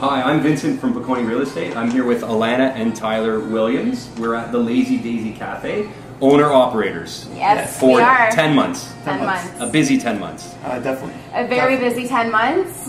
Hi, I'm Vincent from Bocconi Real Estate. I'm here with Alana and Tyler Williams. We're at the Lazy Daisy Cafe, owner-operators. Yes, for we are. 10 months. 10 months. A busy 10 months. Definitely. A very busy 10 months.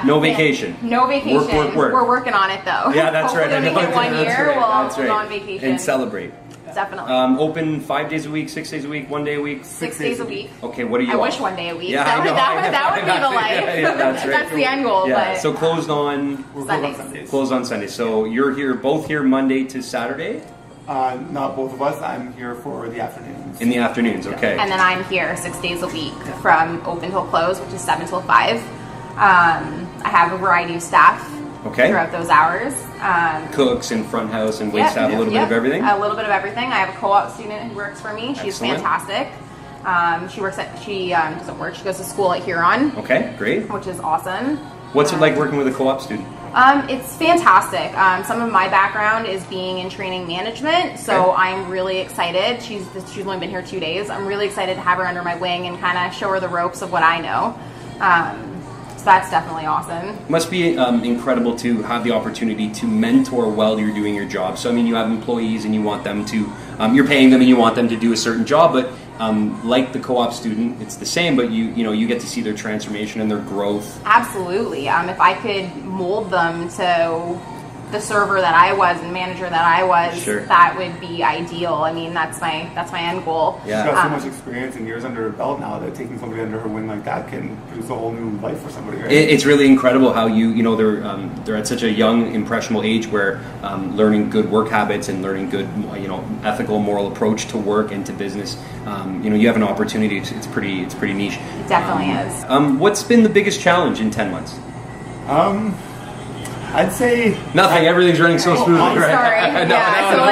No vacation. No vacation. Work. We're working on it though. Yeah, that's right. Hopefully when we hit 1 year, we'll go on And vacation. celebrate. Definitely. Open 5 days a week, 6 days a week, 1 day a week? 6 days a week. Okay, what are you I off? wish 1 day a week. Yeah, that I know, that would be the life. Yeah, that's right. That's the end goal. Yeah, But so closed on Sundays. Closed on Sunday. So you're here, both here Monday to Saturday? Not both of us. I'm here for the afternoons. In the afternoons, okay. And then I'm here 6 days a week from open till close, which is 7 till 5. I have a variety of staff throughout those hours. Cooks and front house and wait staff, a little bit of everything? A little bit of everything. I have a co-op student who works for me. She's Excellent. fantastic. She doesn't work. She goes to school at Huron. Okay, great. Which is awesome. What's it like working with a co-op student? It's fantastic. Some of my background is being in training management, so I'm really excited. She's only been here 2 days. I'm really excited to have her under my wing and kind of show her the ropes of what I know. So that's definitely awesome. Must be incredible to have the opportunity to mentor while you're doing your job. So I mean, you have employees and you want them to, you're paying them and you want them to do a certain job, but like the co-op student, it's the same, but you get to see their transformation and their growth. Absolutely. If I could mold them to the server that I was and manager that I was, that would be ideal. I mean, that's my end goal. Yeah. She's got so much experience and years under her belt now that taking somebody under her wing like that can produce a whole new life for somebody. Right? It's really incredible how they're at such a young, impressionable age where learning good work habits and learning good, ethical, moral approach to work and to business. You have an opportunity. It's pretty niche. It definitely is. What's been the biggest challenge in 10 months? I'd say nothing. Everything's running so smoothly, right? Sorry.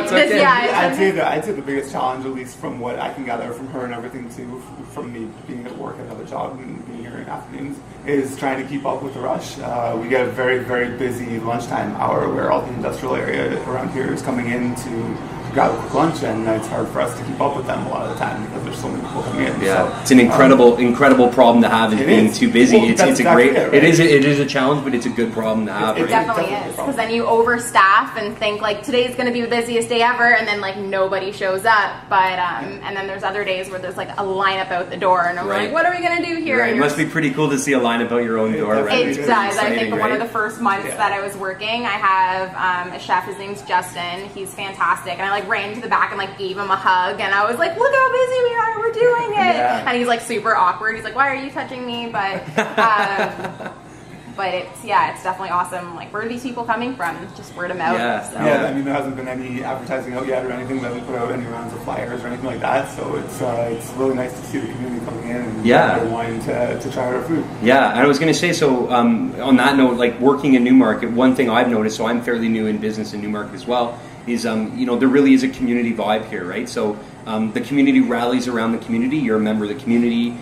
I'd say the biggest challenge, at least from what I can gather from her and everything too, from me being at work at another job and being here in afternoons, is trying to keep up with the rush. We get a very, very busy lunchtime hour where all the industrial area around here is coming in to grab a quick lunch, and it's hard for us to keep up with them a lot of the time because there's so many people coming in. Yeah, so, it's an incredible problem to have, is being too busy. Well, it's a great. Right? It is a challenge, but it's a good problem to have. It definitely is, because then you overstaff and think like today's going to be the busiest day ever, and then like nobody shows up. But and then there's other days where there's like a lineup out the door, and I'm like, what are we going to do here? Right. It must be pretty cool to see a lineup out your own door. Right? It does. I think one of the first months that I was working, I have a chef. His name's Justin. He's fantastic, and I like ran to the back and like gave him a hug, and I was like, look how busy we are, we're doing it. And he's like super awkward. He's like, why are you touching me? But it's definitely awesome. Like, where are these people coming from? Just word of mouth. I mean, there hasn't been any advertising out yet or anything. We haven't put out any rounds of flyers or anything like that, so it's really nice to see the community coming in and wanting to try our food. Yeah, and I was going to say, so on that note, like working in Newmarket, one thing I've noticed, so I'm fairly new in business in Newmarket as well, is there really is a community vibe here, right? So the community rallies around the community. You're a member of the community.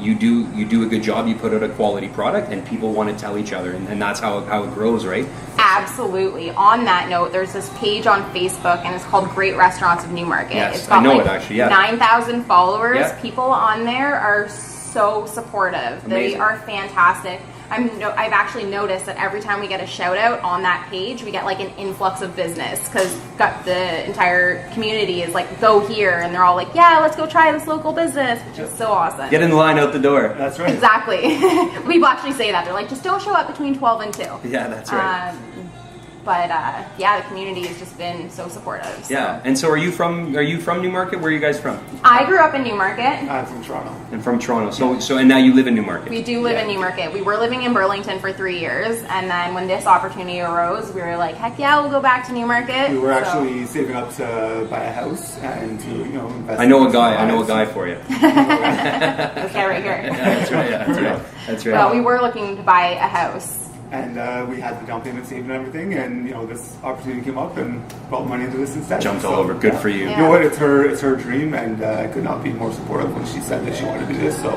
You do a good job. You put out a quality product, and people want to tell each other, and that's how it grows, right? Absolutely. On that note, there's this page on Facebook, and it's called Great Restaurants of Newmarket. Yes, it's got I know it actually. Yeah, 9,000 followers. Yeah. People on there are so supportive. Amazing. They are fantastic. I've actually noticed that every time we get a shout out on that page, we get like an influx of business, because the entire community is like, go here, and they're all like, yeah, let's go try this local business, which is so awesome. Get in the line out the door. That's right. Exactly. People actually say that. They're like, just don't show up between 12 and 2. Yeah, that's right. But the community has just been so supportive. So. Yeah, and so are you from Newmarket? Where are you guys from? I grew up in Newmarket. I'm from Toronto. And from Toronto. So and now you live in Newmarket. We do live in Newmarket. We were living in Burlington for 3 years, and then when this opportunity arose, we were like, heck yeah, we'll go back to Newmarket. We were actually saving up to buy a house and to invest. I know a guy for you. This guy right here. That's right. That's right. Well, we were looking to buy a house. And we had the down payment saved and everything, and this opportunity came up and brought money into this instead. Jumped all over. Good for you. You know what? It's her dream, and I could not be more supportive when she said that she wanted to do this. So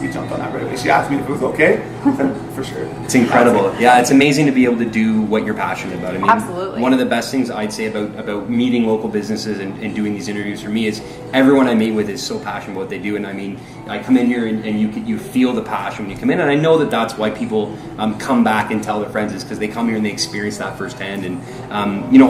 we jumped on that right away. She asked me if it was okay. I said, for sure. It's incredible. Yeah, it's amazing to be able to do what you're passionate about. I mean, Absolutely. One of the best things I'd say about meeting local businesses and doing these interviews for me is everyone I meet with is so passionate about what they do. And I mean, I come in here and you feel the passion when you come in. And I know that that's why people come back and tell their friends, is because they come here and they experience that firsthand. And,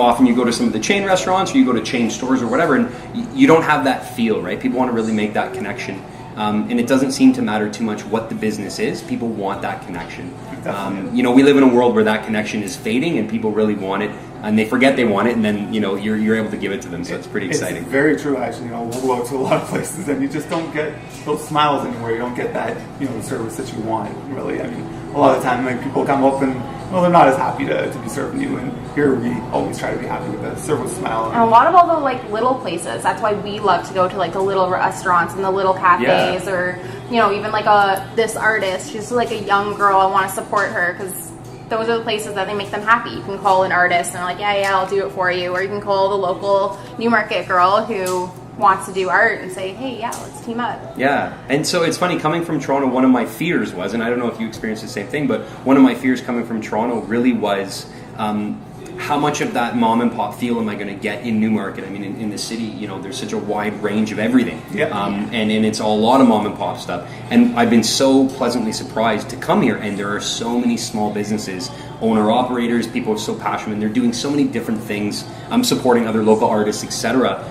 often you go to some of the chain restaurants or you go to chain stores or whatever, and you don't have that feel, right? People want to really make that connection. And it doesn't seem to matter too much what the business is. People want that connection. We live in a world where that connection is fading, and people really want it, and they forget they want it, and then you're able to give it to them. So it's pretty exciting. It's very true, actually. We'll go to a lot of places, and you just don't get those smiles anymore. You don't get that service that you want. Really, I mean, a lot of the time, like, people come up and they're not as happy to be serving you, and here we always try to be happy with the service smile. And a lot of all the little places. That's why we love to go to the little restaurants and the little cafes, or even this artist. She's a young girl. I want to support her because those are the places that they make them happy. You can call an artist and they're like, yeah, I'll do it for you, or you can call the local Newmarket girl who wants to do art and say, hey, yeah, let's team up. Yeah, and so it's funny, coming from Toronto, one of my fears was, and I don't know if you experienced the same thing, but one of my fears coming from Toronto really was how much of that mom and pop feel am I going to get in Newmarket? I mean, in the city, there's such a wide range of everything. And it's a lot of mom and pop stuff. And I've been so pleasantly surprised to come here, and there are so many small businesses, owner-operators, people are so passionate, and they're doing so many different things. I'm supporting other local artists, etc.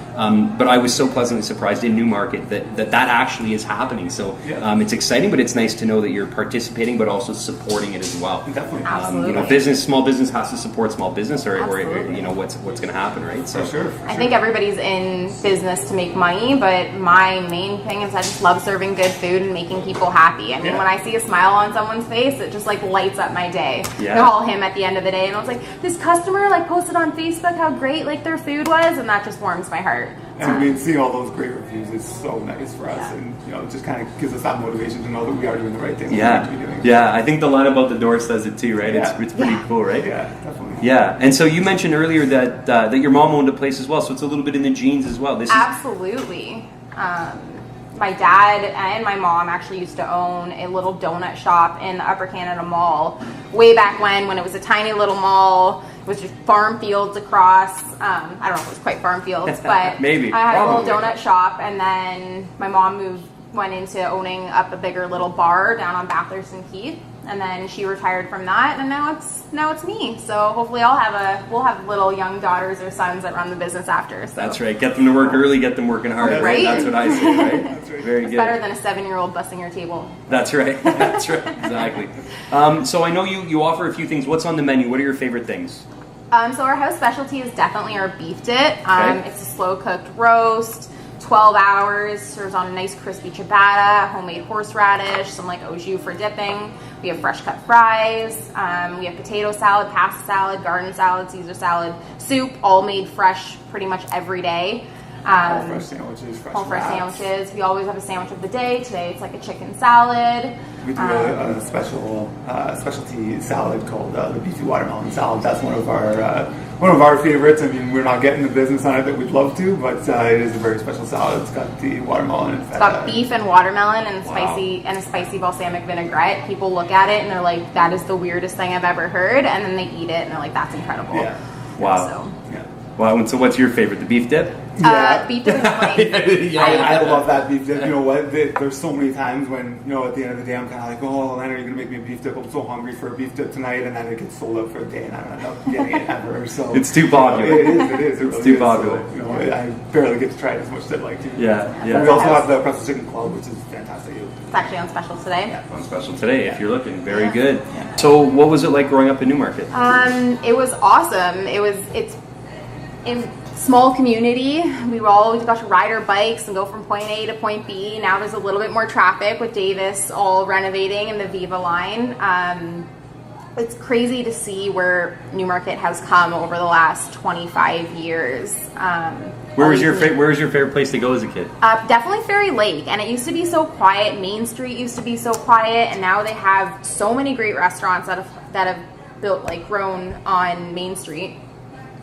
But I was so pleasantly surprised in Newmarket that actually is happening. So it's exciting, but it's nice to know that you're participating, but also supporting it as well. Definitely. Absolutely. Small business has to support small business, or what's going to happen, right? So for sure. I think everybody's in business to make money, but my main thing is I just love serving good food and making people happy. I mean, when I see a smile on someone's face, it just lights up my day. I call him at the end of the day, and I was like, this customer posted on Facebook how great their food was, and that just warms my heart. And I mean, seeing all those great reviews is so nice for us, and it just kind of gives us that motivation to know that we are doing the right thing. Yeah, I think the line about the door says it too, right? It's pretty cool, right? Yeah, definitely. Yeah, and so you mentioned earlier that your mom owned a place as well, so it's a little bit in the genes as well. Absolutely. My dad and my mom actually used to own a little donut shop in the Upper Canada Mall way back when it was a tiny little mall. It was just farm fields across. I don't know if it was quite farm fields, but maybe. I had a little donut shop, and then my mom went into owning up a bigger little bar down on Bathurst and Keith, and then she retired from that, and now it's me. So hopefully we'll have little young daughters or sons that run the business after. So. That's right. Get them to work early. Get them working hard. Right? That's what I say. Right. That's right. Very it's good. Better than a 7-year-old busting your table. That's right. That's right. Exactly. So I know you offer a few things. What's on the menu? What are your favorite things? So our house specialty is definitely our beef dip. It's a slow cooked roast, 12 hours, serves on a nice crispy ciabatta, homemade horseradish, some au jus for dipping. We have fresh cut fries. We have potato salad, pasta salad, garden salad, Caesar salad, soup, all made fresh pretty much every day. All fresh sandwiches, all fresh sandwiches. We always have a sandwich of the day. Today it's a chicken salad. We do a specialty salad called the beefy watermelon salad. That's one of our favorites. I mean, we're not getting the business on it that we'd love to, but it is a very special salad. It's got the watermelon and it's got beef and watermelon and a spicy balsamic vinaigrette. People look at it and they're like, "That is the weirdest thing I've ever heard," and then they eat it and they're like, "That's incredible." Yeah. Wow. So. Yeah. Wow. And so, what's your favorite? The beef dip? Beef dip is my I love that beef dip. You know what? There's so many times when, at the end of the day, I'm kind of like, oh, Lana, you're going to make me a beef dip. I'm so hungry for a beef dip tonight. And then it gets sold out for a day and I don't end up getting it ever. So it's too popular. It is. It really too is. popular. So, I barely get to try it as much as I'd like to. Yeah. We also have the pretzel chicken club, which is fantastic. It's actually on special today. Yeah. On special today, if you're looking. Very good. Yeah. So what was it like growing up in Newmarket? It was awesome. It's in small community. We always got to ride our bikes and go from point A to point B. Now there's a little bit more traffic with Davis all renovating and the Viva line. It's crazy to see where Newmarket has come over the last 25 years. Where was your favorite place to go as a kid? Definitely Ferry Lake, and it used to be so quiet. Main Street used to be so quiet, and now they have so many great restaurants that have built grown on Main Street.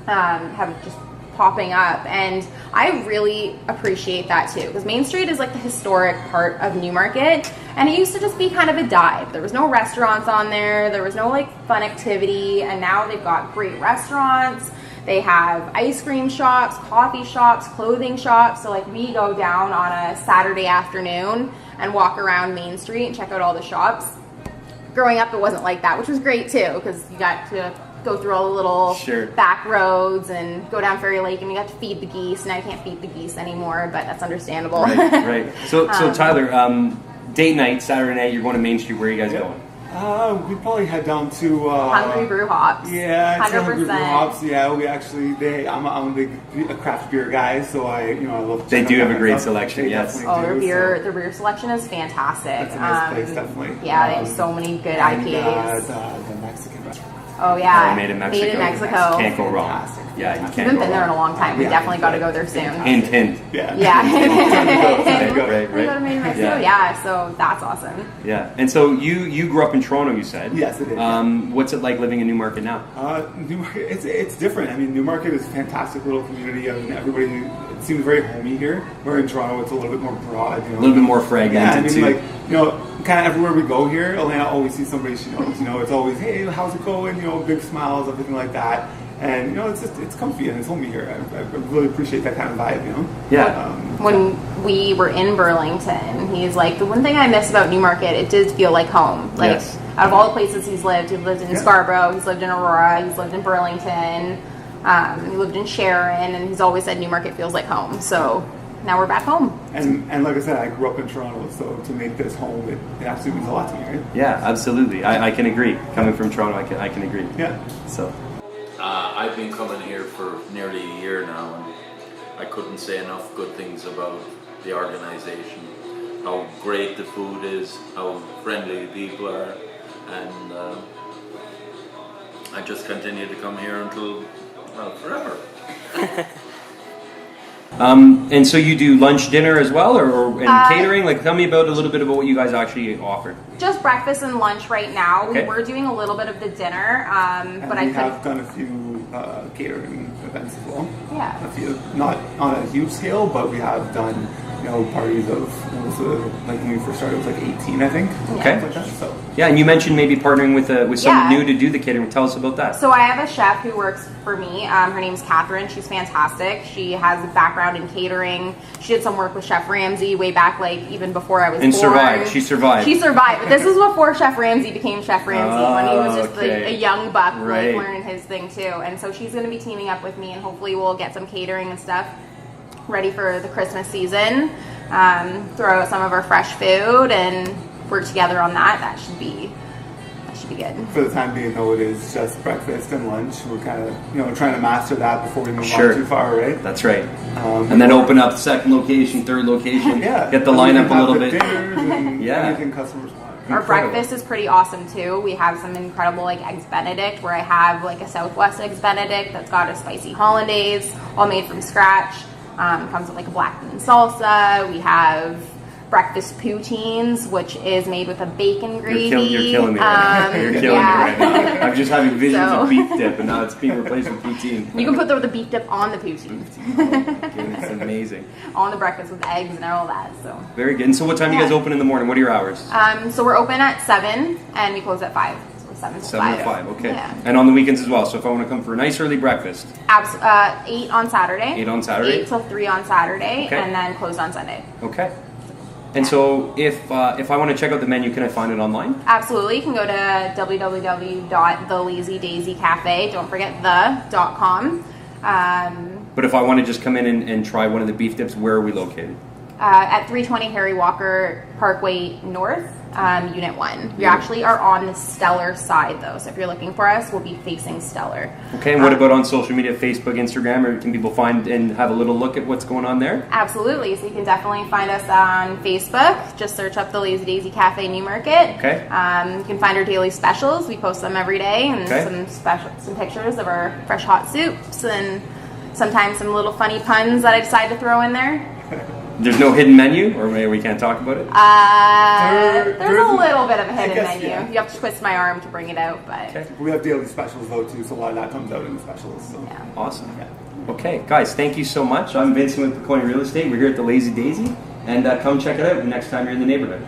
Have just popping up, and I really appreciate that too, because Main Street is like the historic part of Newmarket, and it used to just be kind of a dive. There was no restaurants on there was no like fun activity, and now they've got great restaurants. They have ice cream shops, coffee shops, clothing shops. So like we go down on a Saturday afternoon and walk around Main Street and check out all the shops. Growing up, it wasn't like that, which was great too, because you got to go through all the little back roads and go down Ferry Lake, and you got to feed the geese. Now you can't feed the geese anymore, but that's understandable. Right. So Tyler, date night, Saturday night, you're going to Main Street. Where are you guys going? We probably head down to Hungry Brew Hops. Yeah, 100%. Hungry Brew Hops. Yeah, we actually I'm a big craft beer guy, so I love. They do have a great selection. Yes. Oh, their beer selection is fantastic. That's a nice place, definitely. Yeah, they have so many good IPAs. The Mexican restaurant. Oh yeah, made in Mexico. Can't go wrong. Yeah, you can't. We haven't been there in a long time. We definitely got to go there soon. Hint. Yeah. Right. We go to Main Mexico. Yeah, so that's awesome. Yeah, and so you grew up in Toronto, you said. Yes, it is. What's it like living in Newmarket now? Newmarket, it's different. I mean, Newmarket is a fantastic little community. I mean, everybody, it seems very homey here. Where in Toronto, it's a little bit more broad. A little bit more fragmented too. Kind of everywhere we go here, Elena always sees somebody she knows. It's always, hey, how's it going? Big smiles, everything like that. And it's comfy and it's homey here. I really appreciate that kind of vibe. Yeah. When we were in Burlington, he's like, the one thing I miss about Newmarket, it did feel like home. Like out of all the places he's lived in Scarborough, he's lived in Aurora, he's lived in Burlington, he lived in Sharon, and he's always said Newmarket feels like home. So now we're back home. And like I said, I grew up in Toronto, so to make this home, it absolutely means a lot to me. Right? Yeah, absolutely. I can agree. Coming from Toronto, I can agree. Yeah. So. I've been coming here for nearly a year now, and I couldn't say enough good things about the organisation. How great the food is, how friendly the people are, and I just continue to come here until, forever. And so you do lunch, dinner as well, or catering? Like, tell me a little bit about what you guys actually offer. Just breakfast and lunch right now. Okay. We were doing a little bit of the dinner, but we have done a few catering events as well. Yeah. A few, not on a huge scale, but we have done parties of like when we first started, it was like 18, I think. Okay. Like that, so. Yeah, and you mentioned maybe partnering with someone new to do the catering. Tell us about that. So I have a chef who works for me. Her name's Catherine. She's fantastic. She has a background in catering. She did some work with Chef Ramsay way back, like even before I was born. Survived. She survived. She survived. But this was before Chef Ramsay became Chef Ramsay, when he was just a young buck, like learning his thing too. And so she's going to be teaming up with me, and hopefully we'll get some catering and stuff ready for the Christmas season. Throw out some of our fresh food and work together on that. That should be good. For the time being, though, it is just breakfast and lunch. We're kind of trying to master that before we move on too far, right? That's right. And then open up second location, third location. Get the lineup a little bit. Anything customers want. Our breakfast is pretty awesome too. We have some incredible like eggs Benedict, where I have like a Southwest eggs Benedict that's got a spicy hollandaise, all made from scratch. Comes with like a black bean salsa. We have breakfast poutines, which is made with a bacon gravy. You're killing me right now. You're killing me right now. I'm just having visions of beef dip, and now it's being replaced with poutine. You can put the beef dip on the poutine. It's amazing. On the breakfast with eggs and all that. So very good. And so, what time do you guys open in the morning? What are your hours? So we're open at 7 and we close at 5. 7 to 5, okay. Yeah. And on the weekends as well, so if I want to come for a nice early breakfast? 8 on Saturday. 8 on Saturday? 8 till 3 on Saturday, and then closed on Sunday. Okay. And so if I want to check out the menu, can I find it online? Absolutely. You can go to www.thelazydaisycafe, don't forget the.com. But if I want to just come in and try one of the beef dips, where are we located? At 320 Harry Walker Parkway North, Unit 1. We actually are on the Stellar side, though, so if you're looking for us, we'll be facing Stellar. Okay, and what about on social media, Facebook, Instagram, or can people find and have a little look at what's going on there? Absolutely, so you can definitely find us on Facebook. Just search up the Lazy Daisy Cafe Newmarket. Okay. You can find our daily specials. We post them every day, and some pictures of our fresh hot soups, and sometimes some little funny puns that I decide to throw in there. There's no hidden menu, or maybe we can't talk about it? There's a little bit of a hidden menu. Yeah. You have to twist my arm to bring it out, but... Okay. We have daily specials, though, too, so a lot of that comes out in the specials. So. Yeah. Awesome. Yeah. Okay, guys, thank you so much. I'm Vincent with Piccone Real Estate. We're here at the Lazy Daisy, and come check it out next time you're in the neighborhood.